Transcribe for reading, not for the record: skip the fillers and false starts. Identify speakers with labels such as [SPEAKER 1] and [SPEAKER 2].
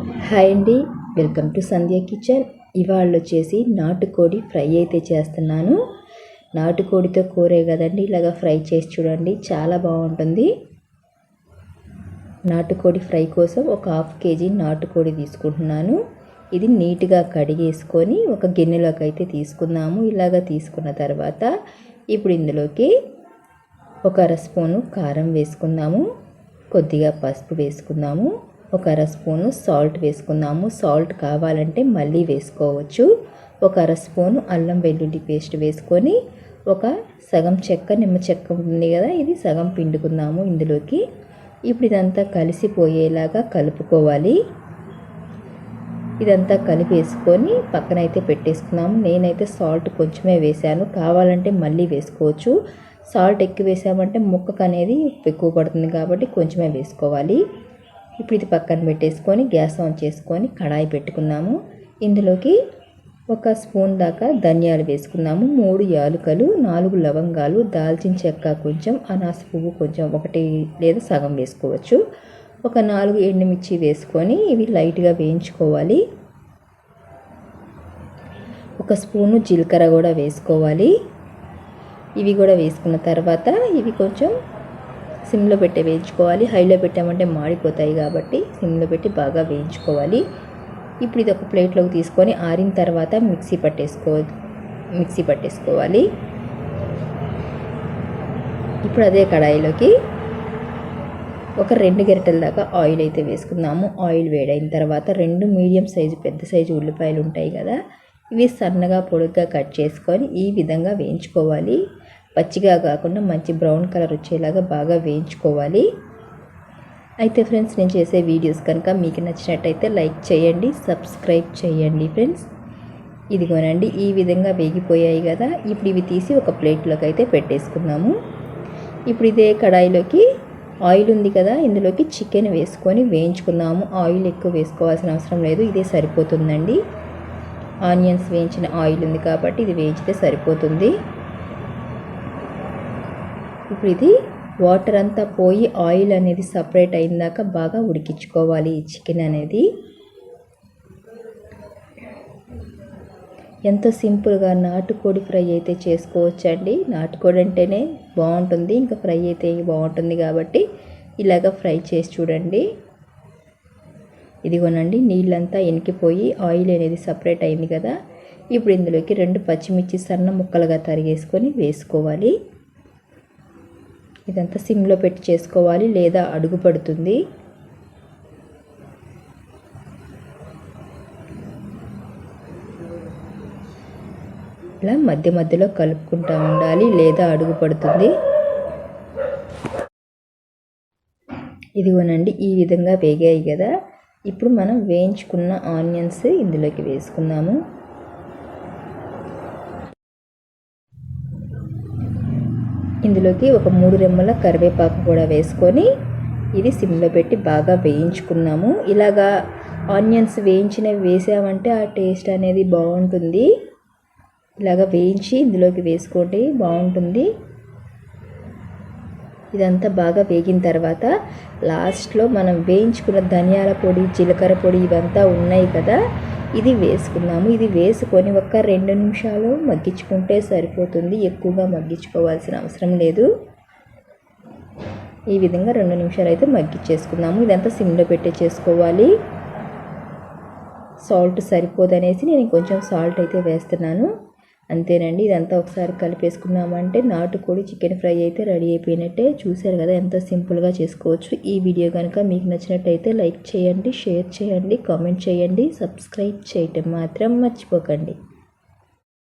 [SPEAKER 1] Hi అండి, welcome to Sandhya kitchen. ఇవాళ వచ్చేసి నాటుకోడి ఫ్రై అయితే చేస్తున్నాను. నాటుకోడితో కూరే కదండి, ఇలాగా ఫ్రై చేసి చూడండి, చాలా బాగుంటుంది. నాటుకోడి ఫ్రై కోసం ఒక 1/2 kg నాటుకోడి తీసుకుంటున్నాను. ఇది నీట్గా కడిగేసుకొని ఒక గిన్నెలోకి అయితే తీసుకుందాము. ఇలాగా తీసుకున్న తర్వాత ఇప్పుడు ఇందులోకి ఒక 1/2 స్పూను కారం వేసుకుందాము, కొద్దిగా పసుపు వేసుకుందాము, ఒక 1/2 స్పూను సాల్ట్ వేసుకుందాము. సాల్ట్ కావాలంటే మళ్ళీ వేసుకోవచ్చు. ఒక 1/2 స్పూను అల్లం వెల్లుల్లి పేస్ట్ వేసుకొని ఒక సగం చెక్క నిమ్మ చెక్క ఉంది కదా, ఇది సగం పిండుకుందాము ఇందులోకి. ఇప్పుడు ఇదంతా కలిసిపోయేలాగా కలుపుకోవాలి. ఇదంతా కలిపేసుకొని పక్కనైతే పెట్టేసుకున్నాము. నేనైతే సాల్ట్ కొంచెమే వేసాను, కావాలంటే మళ్ళీ వేసుకోవచ్చు. సాల్ట్ ఎక్కువ వేసామంటే ముక్కకు అనేది ఎక్కువ పడుతుంది కాబట్టి కొంచెమే వేసుకోవాలి. ఇప్పుడు ఇది పక్కన పెట్టేసుకొని గ్యాస్ ఆన్ చేసుకొని కడాయి పెట్టుకున్నాము. ఇందులోకి 1 స్పూన్ దాకా ధనియాలు వేసుకున్నాము, 3 యాలకులు, 4 లవంగాలు, దాల్చిన చెక్క కొంచెం, అనాస పువ్వు కొంచెం, 1 లేదా సగం వేసుకోవచ్చు. ఒక 4 ఎండుమిర్చి వేసుకొని ఇవి లైట్గా వేయించుకోవాలి. 1 స్పూను జీలకర్ర కూడా వేసుకోవాలి. ఇవి కూడా వేసుకున్న తర్వాత ఇవి కొంచెం సిమ్లో పెట్టి వేయించుకోవాలి. హైలో పెట్టామంటే మాడిపోతాయి కాబట్టి సిమ్లో పెట్టి బాగా వేయించుకోవాలి. ఇప్పుడు ఇది ఒక ప్లేట్లోకి తీసుకొని ఆరిన తర్వాత మిక్సీ పట్టేసుకోవాలి. ఇప్పుడు అదే కడాయిలోకి ఒక 2 గరిటెల దాకా ఆయిల్ అయితే వేసుకుందాము. ఆయిల్ వేడైన తర్వాత 2 మీడియం సైజు పెద్ద సైజు ఉల్లిపాయలు ఉంటాయి కదా, ఇవి సన్నగా పొడుగ్గా కట్ చేసుకొని ఈ విధంగా వేయించుకోవాలి. పచ్చిగా కాకుండా మంచి బ్రౌన్ కలర్ వచ్చేలాగా బాగా వేయించుకోవాలి. అయితే ఫ్రెండ్స్, నేను చేసే వీడియోస్ కనుక మీకు నచ్చినట్టయితే లైక్ చేయండి, సబ్స్క్రైబ్ చేయండి ఫ్రెండ్స్. ఇదిగోనండి, ఈ విధంగా వేగిపోయాయి కదా. ఇప్పుడు ఇవి తీసి ఒక ప్లేట్లోకి అయితే పెట్టేసుకుందాము. ఇప్పుడు ఇదే కడాయిలోకి ఆయిల్ ఉంది కదా, ఇందులోకి చికెన్ వేసుకొని వేయించుకుందాము. ఆయిల్ ఎక్కువ వేసుకోవాల్సిన అవసరం లేదు, ఇదే సరిపోతుందండి. ఆనియన్స్ వేయించిన ఆయిల్ ఉంది కాబట్టి ఇది వేయించితే సరిపోతుంది. ఇప్పుడు ఇది వాటర్ అంతా పోయి ఆయిల్ అనేది సపరేట్ అయిందాక బాగా ఉడికించుకోవాలి ఈ చికెన్ అనేది. ఎంతో సింపుల్గా నాటుకోడి ఫ్రై అయితే చేసుకోవచ్చండి. నాటుకోడి అంటేనే బాగుంటుంది, ఇంకా ఫ్రై అయితే బాగుంటుంది కాబట్టి ఇలాగ ఫ్రై చేసి చూడండి. ఇదిగోనండి, నీళ్ళంతా ఎనికిపోయి ఆయిల్ అనేది సపరేట్ అయింది కదా. ఇప్పుడు ఇందులోకి 2 పచ్చిమిర్చి సన్న ముక్కలుగా తరిగేసుకొని వేసుకోవాలి. ఇదంతా సిమ్లో పెట్టి చేసుకోవాలి, లేదా అడుగు పడుతుంది. ఇలా మధ్య మధ్యలో కలుపుకుంటూ ఉండాలి, లేదా అడుగు పడుతుంది. ఇదిగోనండి, ఈ విధంగా వేగాయి కదా. ఇప్పుడు మనం వేయించుకున్న ఆనియన్స్ ఇందులోకి వేసుకుందాము. ఇందులోకి ఒక 3 రెమ్మల కరివేపాకు కూడా వేసుకొని ఇది సిమ్లో పెట్టి బాగా వేయించుకున్నాము. ఇలాగా ఆనియన్స్ వేయించినవి వేసామంటే ఆ టేస్ట్ అనేది బాగుంటుంది. ఇలాగ వేయించి ఇందులోకి వేసుకోండి, బాగుంటుంది. ఇదంతా బాగా వేగిన తర్వాత లాస్ట్లో మనం వేయించుకున్న ధనియాల పొడి, జీలకర్ర పొడి ఇవంతా ఉన్నాయి కదా, ఇది వేసుకుందాము. ఇది వేసుకొని ఒక 2 నిమిషాలు మగ్గించుకుంటే సరిపోతుంది, ఎక్కువగా మగ్గించుకోవాల్సిన అవసరం లేదు. ఈ విధంగా 2 నిమిషాలు అయితే మగ్గించేసుకుందాము. ఇదంతా సిమ్లో పెట్టే చేసుకోవాలి. సాల్ట్ సరిపోదనేసి నేను కొంచెం సాల్ట్ అయితే వేస్తున్నాను, అంతేనండి. ఇదంతా ఒకసారి కలిపేసుకున్నామంటే నాటుకోడి చికెన్ ఫ్రై అయితే రెడీ అయిపోయినట్టే. చూశారు కదా, ఎంతో సింపుల్గా చేసుకోవచ్చు. ఈ వీడియో కనుక మీకు నచ్చినట్టయితే లైక్ చేయండి, షేర్ చేయండి, కామెంట్ చేయండి, సబ్స్క్రైబ్ చేయటం మాత్రం మర్చిపోకండి.